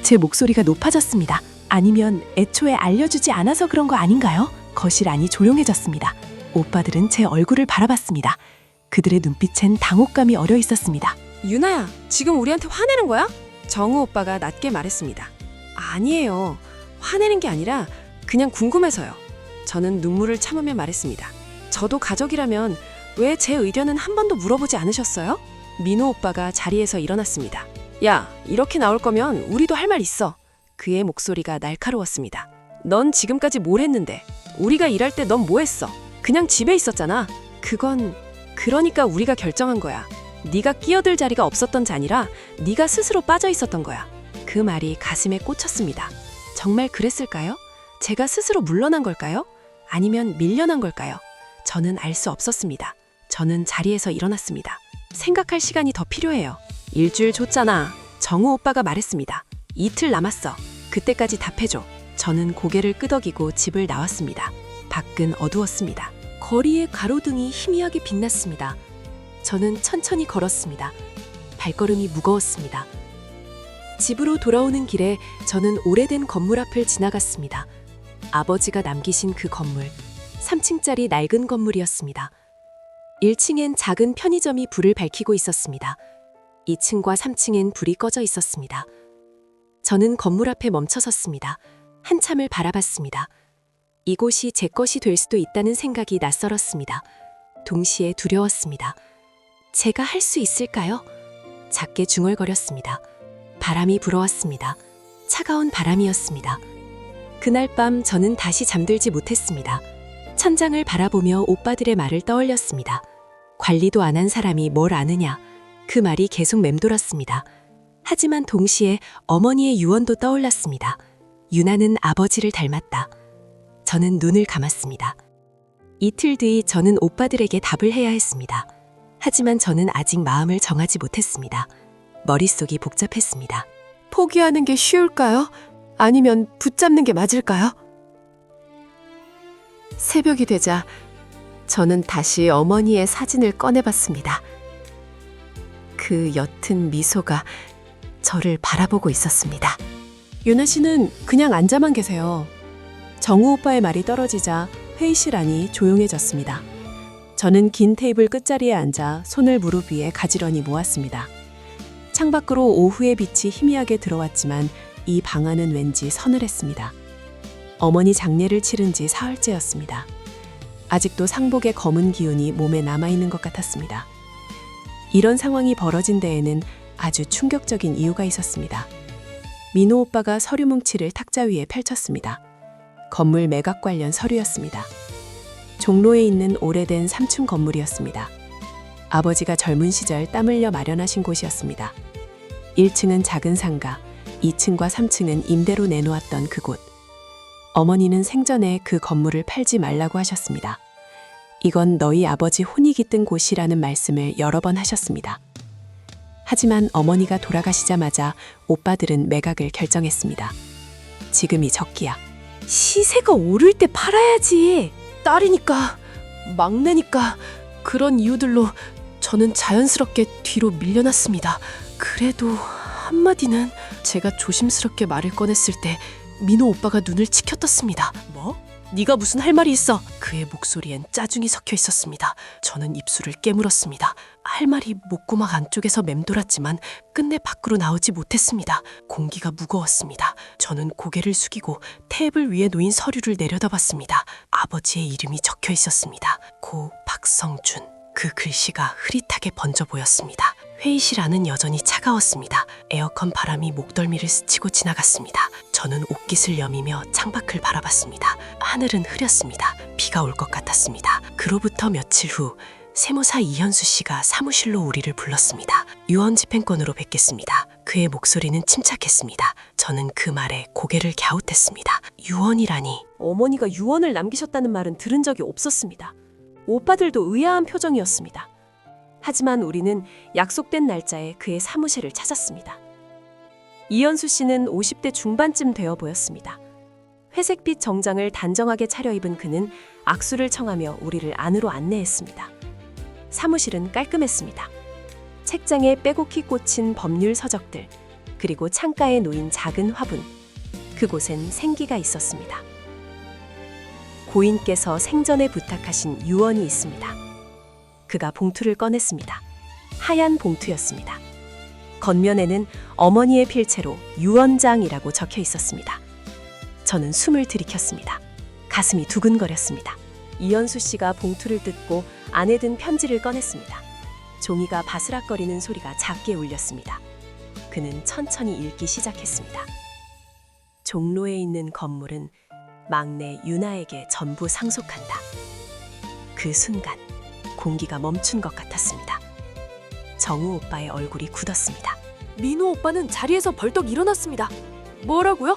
제 목소리가 높아졌습니다. 아니면 애초에 알려주지 않아서 그런 거 아닌가요? 거실 안이 조용해졌습니다. 오빠들은 제 얼굴을 바라봤습니다. 그들의 눈빛엔 당혹감이 어려 있었습니다. 유나야, 지금 우리한테 화내는 거야? 정우 오빠가 낮게 말했습니다. 아니에요. 화내는 게 아니라 그냥 궁금해서요. 저는 눈물을 참으며 말했습니다. 저도 가족이라면 왜 제 의견은 한 번도 물어보지 않으셨어요? 민호 오빠가 자리에서 일어났습니다. 야, 이렇게 나올 거면 우리도 할 말 있어. 그의 목소리가 날카로웠습니다. 넌 지금까지 뭘 했는데? 우리가 일할 때 넌 뭐 했어? 그냥 집에 있었잖아. 그러니까 우리가 결정한 거야. 네가 끼어들 자리가 없었던 자리라 네가 스스로 빠져 있었던 거야. 그 말이 가슴에 꽂혔습니다. 정말 그랬을까요? 제가 스스로 물러난 걸까요? 아니면 밀려난 걸까요? 저는 알 수 없었습니다. 저는 자리에서 일어났습니다. 생각할 시간이 더 필요해요. 일주일 줬잖아. 정우 오빠가 말했습니다. 이틀 남았어. 그때까지 답해줘. 저는 고개를 끄덕이고 집을 나왔습니다. 밖은 어두웠습니다. 거리의 가로등이 희미하게 빛났습니다. 저는 천천히 걸었습니다. 발걸음이 무거웠습니다. 집으로 돌아오는 길에 저는 오래된 건물 앞을 지나갔습니다. 아버지가 남기신 그 건물, 3층짜리 낡은 건물이었습니다. 1층엔 작은 편의점이 불을 밝히고 있었습니다. 2층과 3층엔 불이 꺼져 있었습니다. 저는 건물 앞에 멈춰 섰습니다. 한참을 바라봤습니다. 이곳이 제 것이 될 수도 있다는 생각이 낯설었습니다. 동시에 두려웠습니다. 제가 할 수 있을까요? 작게 중얼거렸습니다. 바람이 불어왔습니다. 차가운 바람이었습니다. 그날 밤 저는 다시 잠들지 못했습니다. 천장을 바라보며 오빠들의 말을 떠올렸습니다. 관리도 안 한 사람이 뭘 아느냐. 그 말이 계속 맴돌았습니다. 하지만 동시에 어머니의 유언도 떠올랐습니다. 유나는 아버지를 닮았다. 저는 눈을 감았습니다. 이틀 뒤 저는 오빠들에게 답을 해야 했습니다. 하지만 저는 아직 마음을 정하지 못했습니다. 머릿속이 복잡했습니다. 포기하는 게 쉬울까요? 아니면 붙잡는 게 맞을까요? 새벽이 되자 저는 다시 어머니의 사진을 꺼내봤습니다. 그 옅은 미소가 저를 바라보고 있었습니다. 유나 씨는 그냥 앉아만 계세요. 정우 오빠의 말이 떨어지자 회의실 안이 조용해졌습니다. 저는 긴 테이블 끝자리에 앉아 손을 무릎 위에 가지런히 모았습니다. 창밖으로 오후의 빛이 희미하게 들어왔지만 이 방 안은 왠지 서늘했습니다. 어머니 장례를 치른 지 사흘째였습니다. 아직도 상복의 검은 기운이 몸에 남아있는 것 같았습니다. 이런 상황이 벌어진 데에는 아주 충격적인 이유가 있었습니다. 민호 오빠가 서류 뭉치를 탁자 위에 펼쳤습니다. 건물 매각 관련 서류였습니다. 종로에 있는 오래된 3층 건물이었습니다. 아버지가 젊은 시절 땀 흘려 마련하신 곳이었습니다. 1층은 작은 상가, 2층과 3층은 임대로 내놓았던 그곳. 어머니는 생전에 그 건물을 팔지 말라고 하셨습니다. 이건 너희 아버지 혼이 깃든 곳이라는 말씀을 여러 번 하셨습니다. 하지만 어머니가 돌아가시자마자 오빠들은 매각을 결정했습니다. 지금이 적기야. 시세가 오를 때 팔아야지. 딸이니까, 막내니까 그런 이유들로 저는 자연스럽게 뒤로 밀려났습니다. 그래도 한마디는 제가 조심스럽게 말을 꺼냈을 때 민호 오빠가 눈을 치켜떴습니다. 네가 무슨 할 말이 있어? 그의 목소리엔 짜증이 섞여 있었습니다. 저는 입술을 깨물었습니다. 할 말이 목구멍 안쪽에서 맴돌았지만 끝내 밖으로 나오지 못했습니다. 공기가 무거웠습니다. 저는 고개를 숙이고 테이블 위에 놓인 서류를 내려다봤습니다. 아버지의 이름이 적혀 있었습니다. 고 박성준. 그 글씨가 흐릿하게 번져 보였습니다. 회의실 안은 여전히 차가웠습니다. 에어컨 바람이 목덜미를 스치고 지나갔습니다. 저는 옷깃을 여미며 창밖을 바라봤습니다. 하늘은 흐렸습니다. 비가 올 것 같았습니다. 그로부터 며칠 후 세무사 이현수 씨가 사무실로 우리를 불렀습니다. 유언 집행권으로 뵙겠습니다. 그의 목소리는 침착했습니다. 저는 그 말에 고개를 갸웃했습니다. 유언이라니. 어머니가 유언을 남기셨다는 말은 들은 적이 없었습니다. 오빠들도 의아한 표정이었습니다. 하지만 우리는 약속된 날짜에 그의 사무실을 찾았습니다. 이현수 씨는 50대 중반쯤 되어 보였습니다. 회색빛 정장을 단정하게 차려입은 그는 악수를 청하며 우리를 안으로 안내했습니다. 사무실은 깔끔했습니다. 책장에 빼곡히 꽂힌 법률 서적들, 그리고 창가에 놓인 작은 화분, 그곳엔 생기가 있었습니다. 고인께서 생전에 부탁하신 유언이 있습니다. 그가 봉투를 꺼냈습니다. 하얀 봉투였습니다. 겉면에는 어머니의 필체로 유언장이라고 적혀 있었습니다. 저는 숨을 들이켰습니다. 가슴이 두근거렸습니다. 이현수 씨가 봉투를 뜯고 안에 든 편지를 꺼냈습니다. 종이가 바스락거리는 소리가 작게 울렸습니다. 그는 천천히 읽기 시작했습니다. 종로에 있는 건물은 막내 유나에게 전부 상속한다. 그 순간 공기가 멈춘 것 같았습니다. 정우 오빠의 얼굴이 굳었습니다. 민호 오빠는 자리에서 벌떡 일어났습니다. 뭐라고요?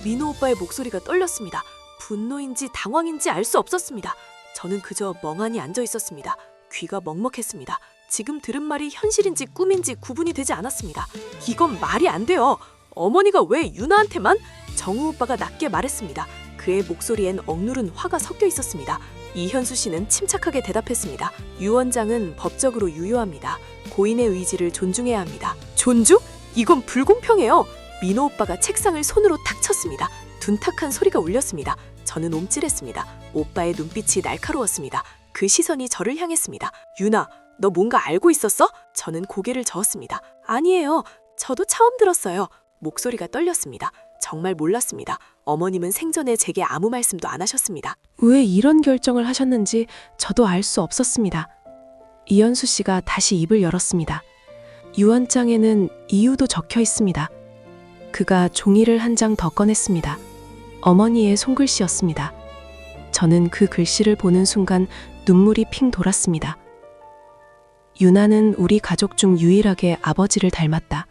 민호 오빠의 목소리가 떨렸습니다. 분노인지 당황인지 알 수 없었습니다. 저는 그저 멍하니 앉아 있었습니다. 귀가 먹먹했습니다. 지금 들은 말이 현실인지 꿈인지 구분이 되지 않았습니다. 이건 말이 안 돼요. 어머니가 왜 유나한테만? 정우 오빠가 낮게 말했습니다. 그의 목소리엔 억누른 화가 섞여 있었습니다. 이현수 씨는 침착하게 대답했습니다. 유언장은 법적으로 유효합니다. 고인의 의지를 존중해야 합니다. 존중? 이건 불공평해요. 민호 오빠가 책상을 손으로 탁 쳤습니다. 둔탁한 소리가 울렸습니다. 저는 옴찔했습니다. 오빠의 눈빛이 날카로웠습니다. 그 시선이 저를 향했습니다. 유나, 너 뭔가 알고 있었어? 저는 고개를 저었습니다. 아니에요. 저도 처음 들었어요. 목소리가 떨렸습니다. 정말 몰랐습니다. 어머님은 생전에 제게 아무 말씀도 안 하셨습니다. 왜 이런 결정을 하셨는지 저도 알 수 없었습니다. 이현수 씨가 다시 입을 열었습니다. 유언장에는 이유도 적혀 있습니다. 그가 종이를 한 장 더 꺼냈습니다. 어머니의 손글씨였습니다. 저는 그 글씨를 보는 순간 눈물이 핑 돌았습니다. 유나는 우리 가족 중 유일하게 아버지를 닮았다.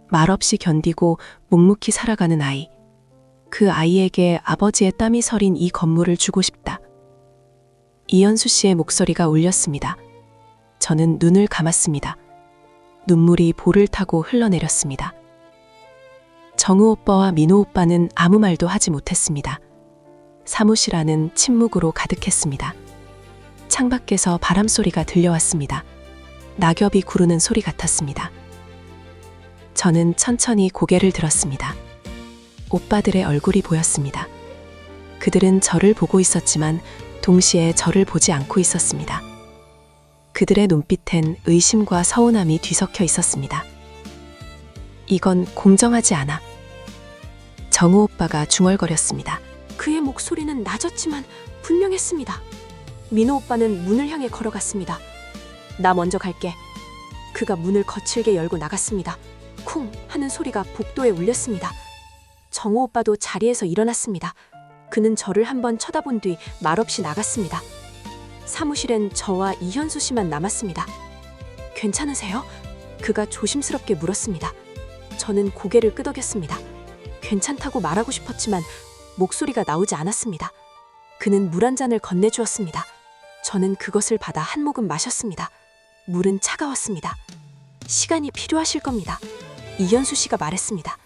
말없이 견디고 묵묵히 살아가는 아이. 그 아이에게 아버지의 땀이 서린 이 건물을 주고 싶다. 이현수 씨의 목소리가 울렸습니다. 저는 눈을 감았습니다. 눈물이 볼을 타고 흘러내렸습니다. 정우 오빠와 민호 오빠는 아무 말도 하지 못했습니다. 사무실 안은 침묵으로 가득했습니다. 창밖에서 바람소리가 들려왔습니다. 낙엽이 구르는 소리 같았습니다. 저는 천천히 고개를 들었습니다. 오빠들의 얼굴이 보였습니다. 그들은 저를 보고 있었지만 동시에 저를 보지 않고 있었습니다. 그들의 눈빛엔 의심과 서운함이 뒤섞여 있었습니다. 이건 공정하지 않아. 정우 오빠가 중얼거렸습니다. 그의 목소리는 낮았지만 분명했습니다. 민호 오빠는 문을 향해 걸어갔습니다. 나 먼저 갈게. 그가 문을 거칠게 열고 나갔습니다. 쿵 하는 소리가 복도에 울렸습니다. 정우 오빠도 자리에서 일어났습니다. 그는 저를 한번 쳐다본 뒤 말없이 나갔습니다. 사무실엔 저와 이현수 씨만 남았습니다. 괜찮으세요? 그가 조심스럽게 물었습니다. 저는 고개를 끄덕였습니다. 괜찮다고 말하고 싶었지만 목소리가 나오지 않았습니다. 그는 물 한 잔을 건네주었습니다. 저는 그것을 받아 한 모금 마셨습니다. 물은 차가웠습니다. 시간이 필요하실 겁니다. 이현수 씨가 말했습니다.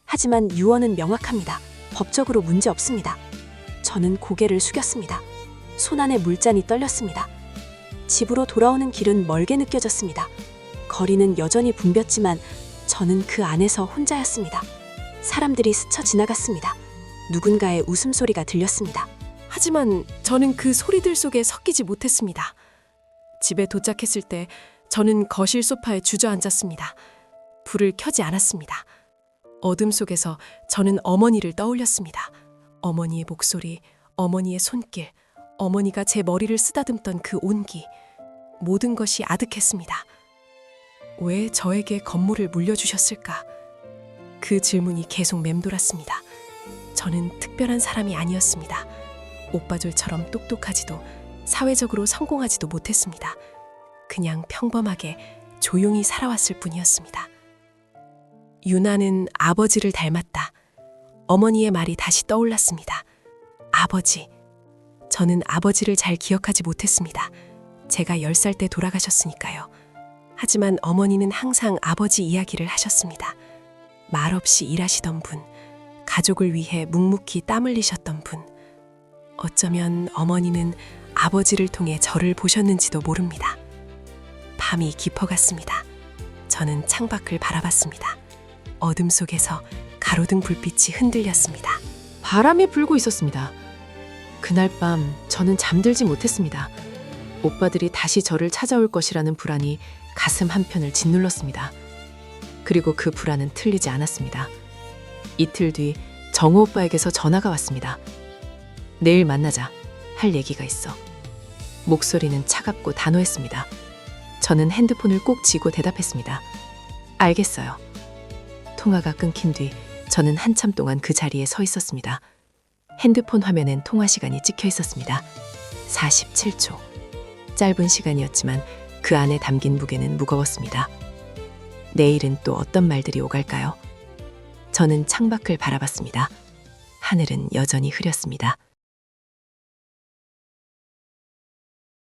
하지만 유언은 명확합니다. 법적으로 문제 없습니다. 저는 고개를 숙였습니다. 손안에 물잔이 떨렸습니다. 집으로 돌아오는 길은 멀게 느껴졌습니다. 거리는 여전히 붐볐지만 저는 그 안에서 혼자였습니다. 사람들이 스쳐 지나갔습니다. 누군가의 웃음소리가 들렸습니다. 하지만 저는 그 소리들 속에 섞이지 못했습니다. 집에 도착했을 때 저는 거실 소파에 주저앉았습니다. 불을 켜지 않았습니다. 어둠 속에서 저는 어머니를 떠올렸습니다. 어머니의 목소리, 어머니의 손길, 어머니가 제 머리를 쓰다듬던 그 온기, 모든 것이 아득했습니다. 왜 저에게 건물을 물려주셨을까? 그 질문이 계속 맴돌았습니다. 저는 특별한 사람이 아니었습니다. 오빠들처럼 똑똑하지도 사회적으로 성공하지도 못했습니다. 그냥 평범하게 조용히 살아왔을 뿐이었습니다. 유나는 아버지를 닮았다. 어머니의 말이 다시 떠올랐습니다. 아버지. 저는 아버지를 잘 기억하지 못했습니다. 제가 10살 때 돌아가셨으니까요. 하지만 어머니는 항상 아버지 이야기를 하셨습니다. 말없이 일하시던 분, 가족을 위해 묵묵히 땀 흘리셨던 분. 어쩌면 어머니는 아버지를 통해 저를 보셨는지도 모릅니다. 밤이 깊어갔습니다. 저는 창밖을 바라봤습니다. 어둠 속에서 가로등 불빛이 흔들렸습니다. 바람이 불고 있었습니다. 그날 밤 저는 잠들지 못했습니다. 오빠들이 다시 저를 찾아올 것이라는 불안이 가슴 한편을 짓눌렀습니다. 그리고 그 불안은 틀리지 않았습니다. 이틀 뒤 정우 오빠에게서 전화가 왔습니다. 내일 만나자. 할 얘기가 있어. 목소리는 차갑고 단호했습니다. 저는 핸드폰을 꼭 쥐고 대답했습니다. 알겠어요. 통화가 끊긴 뒤 저는 한참 동안 그 자리에 서 있었습니다. 핸드폰 화면엔 통화 시간이 찍혀 있었습니다. 47초. 짧은 시간이었지만 그 안에 담긴 무게는 무거웠습니다. 내일은 또 어떤 말들이 오갈까요? 저는 창밖을 바라봤습니다. 하늘은 여전히 흐렸습니다.